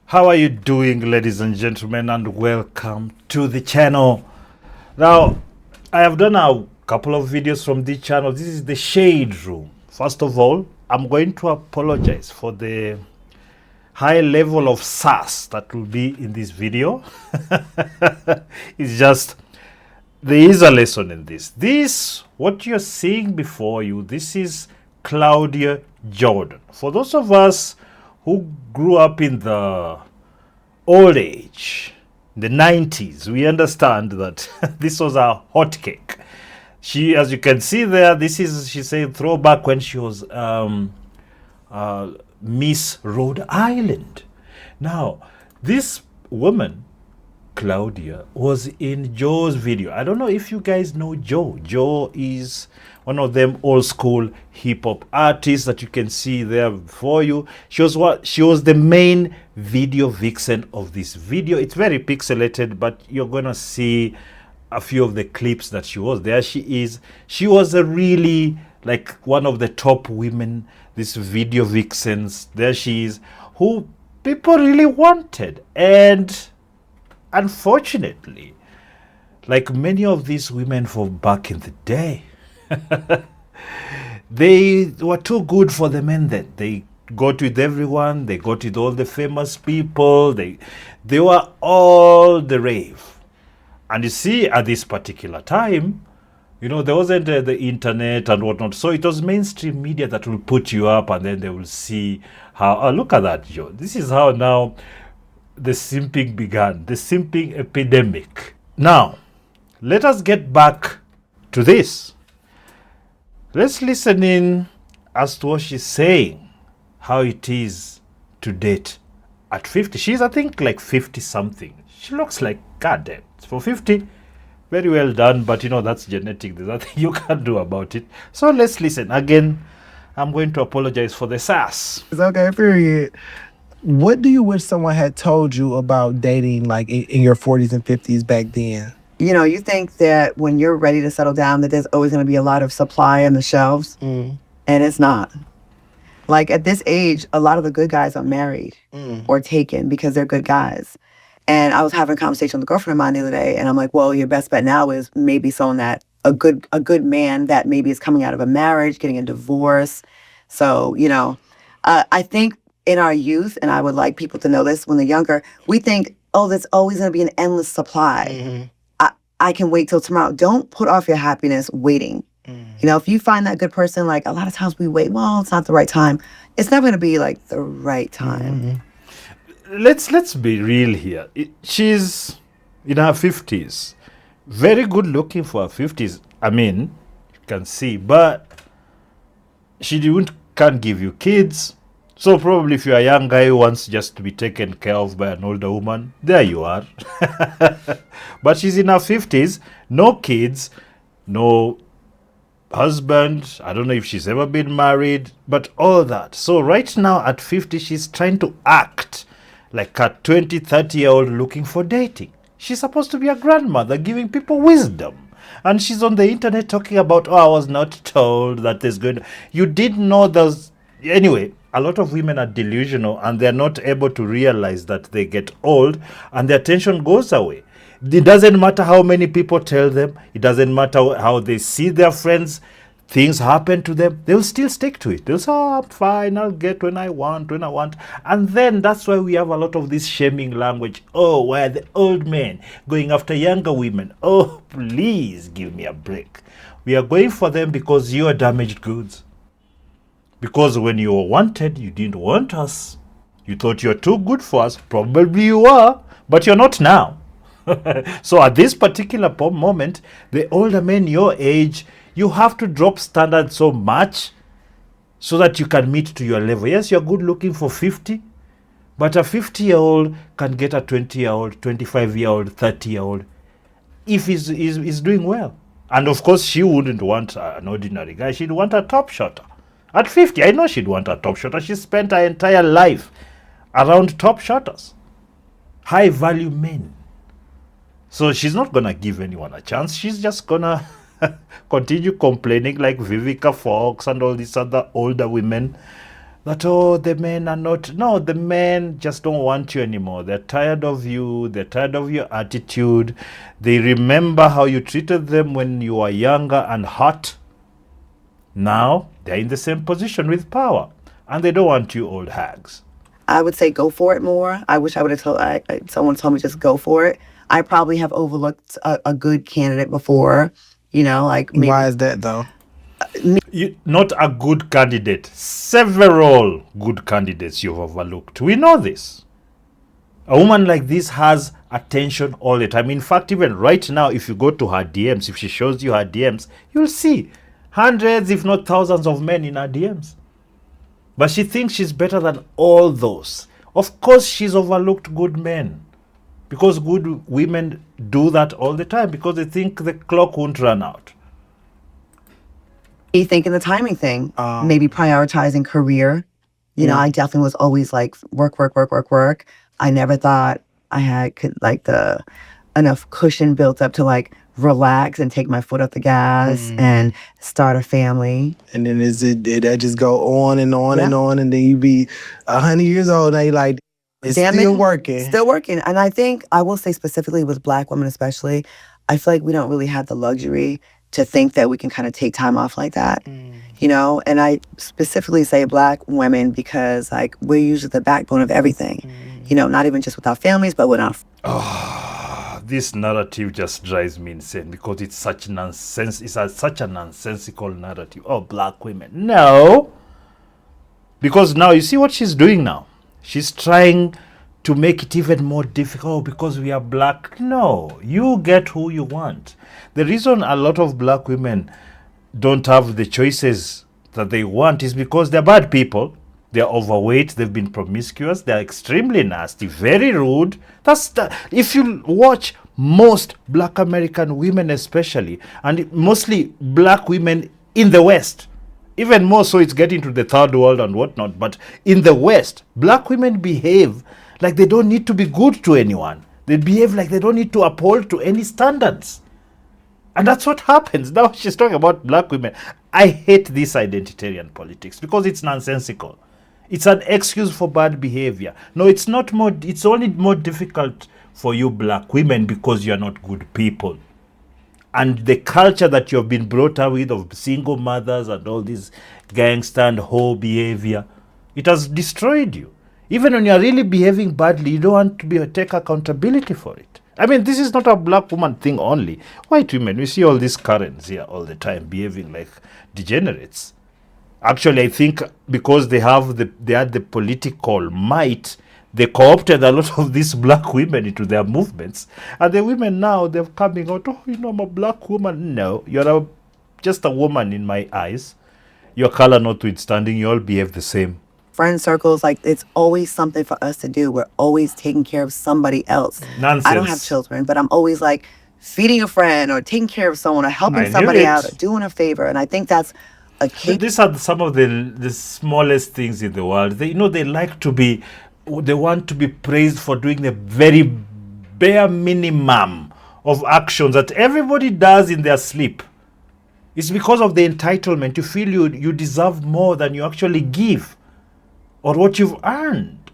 How are you doing, ladies and gentlemen, and welcome to the channel. Now, I have done a couple of videos from this channel. This is the shade room. First of all, I'm going to apologize for the high level of sass that will be in this video. It's just, there is a lesson in this. This, what you're seeing before you, this is Claudia Jordan. For those of us who grew up in the old age, the 90s, we understand that this was a hot cake. She, as you can see there, this is, she said, throwback when she was Miss Rhode Island. Now, this woman, Claudia, was in Joe's video. I don't know if you guys know Joe. Joe is one of them old school hip hop artists that you can see there before you. She was the main video vixen of this video. It's very pixelated, but you're gonna see a few of the clips that she was. There she is. She was a really like one of the top women, these video vixens. There she is, who people really wanted. And unfortunately, like many of these women from back in the day, they were too good for the men then. They got with everyone, they got with all the famous people, they were all the rave. And you see, at this particular time, you know, there wasn't the internet and whatnot, so it was mainstream media that will put you up, and then they will see how, oh, look at that, Joe. This is how now the simping began, the simping epidemic. Now, let us get back to this. Let's listen in as to what she's saying, how it is to date at 50. She's, I think, like 50 something. She looks like, goddamn, for 50, very well done, but you know, that's genetic. There's nothing you can do about it. So let's listen. Again, I'm going to apologize for the sass. It's okay, period. What do you wish someone had told you about dating, like in your 40s and 50s back then? You know, you think that when you're ready to settle down that there's always going to be a lot of supply on the shelves, and it's not. Like at this age, a lot of the good guys are married or taken because they're good guys. And I was having a conversation with a girlfriend of mine the other day, and I'm like, well, your best bet now is maybe someone that a good man that maybe is coming out of a marriage, getting a divorce. So, you know, I think in our youth, and I would like people to know this when they're younger, we think, oh, there's always going to be an endless supply. I can wait till tomorrow. Don't put off your happiness waiting. You know, if you find that good person, like a lot of times we wait, well, it's not the right time. It's never going to be like the right time. Let's be real here. She's in her 50s. Very good looking for her 50s. I mean, you can see, but she can't give you kids. So probably if you're a young guy who wants just to be taken care of by an older woman, there you are. But she's in her 50s, no kids, no husband. I don't know if she's ever been married, but all that. So right now at 50, she's trying to act like a 20, 30-year-old looking for dating. She's supposed to be a grandmother giving people wisdom. And she's on the internet talking about, oh, I was not told that there's going to... You didn't know there's... Anyway, a lot of women are delusional and they're not able to realize that they get old and their attention goes away. It doesn't matter how many people tell them. It doesn't matter how they see their friends. Things happen to them. They'll still stick to it. They'll say, oh, I'm fine. I'll get when I want. And then that's why we have a lot of this shaming language. Oh, why are the old men going after younger women? Oh, please give me a break. We are going for them because you are damaged goods. Because when you were wanted, you didn't want us. You thought you're too good for us. Probably you are, but you're not now. So at this particular moment, the older men your age, you have to drop standards so much so that you can meet to your level. Yes, you're good looking for 50, but a 50-year-old can get a 20-year-old, 25-year-old, 30-year-old if he's doing well. And of course, she wouldn't want an ordinary guy. She'd want a top shotter. At 50, I know she'd want a top shotter. She spent her entire life around top shotters, high-value men. So she's not going to give anyone a chance. She's just going to continue complaining like Vivica Fox and all these other older women that, oh, the men are not. No, the men just don't want you anymore. They're tired of you. They're tired of your attitude. They remember how you treated them when you were younger and hot. Now they're in the same position with power, and they don't want you old hags. I would say go for it more. I wish I would have told someone told me just go for it. I probably have overlooked a good candidate before, like maybe. Why is that though? Not a good candidate. Several good candidates you've overlooked. We know this. A woman like this has attention all the time. In fact, even right now, if you go to her DMs, if she shows you her DMs, you'll see hundreds, if not thousands of men in her DMs. But she thinks she's better than all those. Of course, she's overlooked good men. Because good women do that all the time, because they think the clock won't run out. Thinking the timing thing, maybe prioritizing career. I definitely was always like work. I never thought I had the enough cushion built up to like relax and take my foot off the gas and start a family. And then that just go on and on and on, and then you be 100 years old and you like, it's still working. Still working. And I think I will say specifically with Black women especially, I feel like we don't really have the luxury to think that we can kind of take time off like that. And I specifically say Black women because like we're usually the backbone of everything. Not even just with our families, but with our this narrative just drives me insane because it's such nonsense. It's such a nonsensical narrative. Oh, Black women. No. Because now you see what she's doing now. She's trying to make it even more difficult because we are Black. No, you get who you want. The reason a lot of Black women don't have the choices that they want is because they're bad people. They're overweight. They've been promiscuous. They're extremely nasty, very rude. If you watch most Black American women especially, and mostly Black women in the West, even more so it's getting to the third world and whatnot, but in the West, Black women behave like they don't need to be good to anyone. They behave like they don't need to uphold to any standards. And that's what happens. Now she's talking about Black women. I hate this identitarian politics because it's nonsensical. It's an excuse for bad behavior. No, it's not more. It's only more difficult for you Black women because you're not good people. And the culture that you've been brought up with of single mothers and all this gangster and hoe behavior, it has destroyed you. Even when you're really behaving badly, you don't want to take accountability for it. I mean, this is not a Black woman thing only. White women, we see all these Karens here all the time behaving like degenerates. Actually, I think because they had the political might, they co-opted a lot of these Black women into their movements. And the women now, they're coming out, oh, I'm a Black woman. No, you're just a woman in my eyes. Your color notwithstanding, you all behave the same. Friend circles, like it's always something for us to do. We're always taking care of somebody else. Nonsense. I don't have children, but I'm always like feeding a friend or taking care of someone or helping somebody out or doing a favor. And I think that's these are some of the smallest things in the world. They want to be praised for doing the very bare minimum of actions that everybody does in their sleep. It's because of the entitlement. You feel you deserve more than you actually give or what you've earned.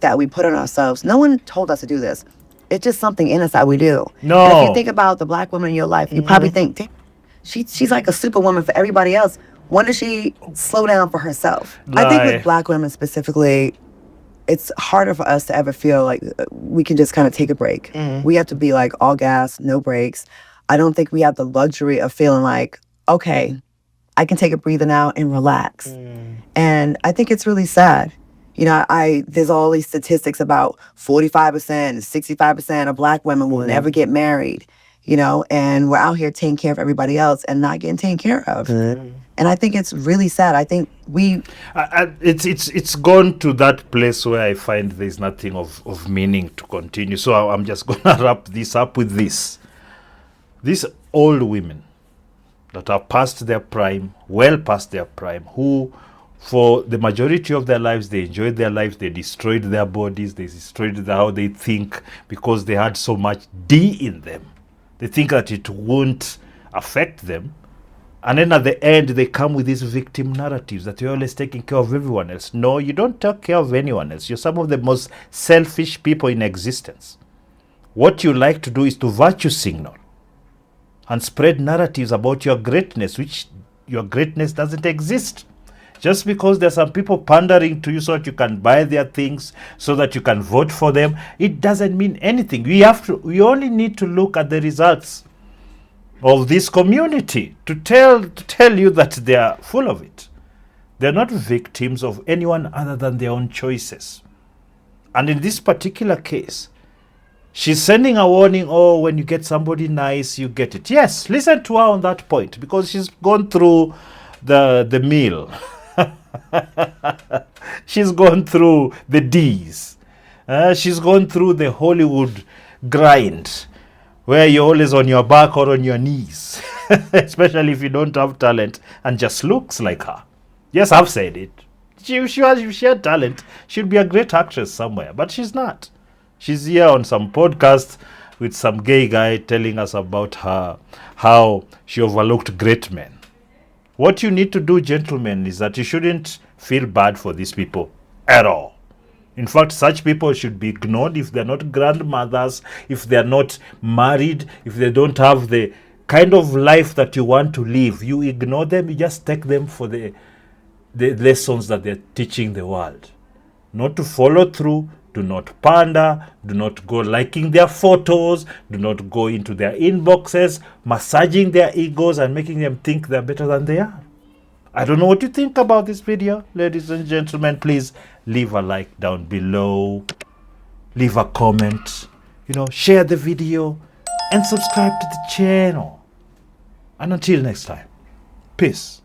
That we put on ourselves. No one told us to do this. It's just something in us that we do. No. And if you think about the Black woman in your life, you probably think, she's like a superwoman for everybody else. When does she slow down for herself? I think with Black women specifically, it's harder for us to ever feel like we can just kind of take a break. We have to be like all gas, no brakes. I don't think we have the luxury of feeling like, okay, I can take a breather now and relax. And I think it's really sad. There's all these statistics about 45%, 65% of Black women will never get married. And we're out here taking care of everybody else and not getting taken care of. And I think it's really sad. I think it's gone to that place where I find there's nothing of meaning to continue. So I'm just going to wrap this up with this. These old women that are past their prime, well past their prime, who for the majority of their lives, they enjoyed their lives, they destroyed their bodies, they destroyed how they think because they had so much D in them. They think that it won't affect them. And then at the end, they come with these victim narratives that you're always taking care of everyone else. No, you don't take care of anyone else. You're some of the most selfish people in existence. What you like to do is to virtue signal and spread narratives about your greatness, which your greatness doesn't exist. Just because there's some people pandering to you so that you can buy their things, so that you can vote for them, it doesn't mean anything. We only need to look at the results of this community to tell you that they are full of it. They're not victims of anyone other than their own choices. And in this particular case, she's sending a warning, oh, when you get somebody nice, you get it. Yes, listen to her on that point, because she's gone through the meal. She's gone through the D's. She's gone through the Hollywood grind, where you're always on your back or on your knees, especially if you don't have talent and just looks like her. Yes, I've said it. If she had talent, she'd be a great actress somewhere, but she's not. She's here on some podcast with some gay guy telling us about how she overlooked great men. What you need to do, gentlemen, is that you shouldn't feel bad for these people at all. In fact, such people should be ignored if they're not grandmothers, if they're not married, if they don't have the kind of life that you want to live. You ignore them, you just take them for the lessons that they're teaching the world. Not to follow through, do not pander, do not go liking their photos, do not go into their inboxes, massaging their egos and making them think they're better than they are. I don't know what you think about this video, ladies and gentlemen. Please leave a like down below, leave a comment, share the video and subscribe to the channel. And until next time, peace.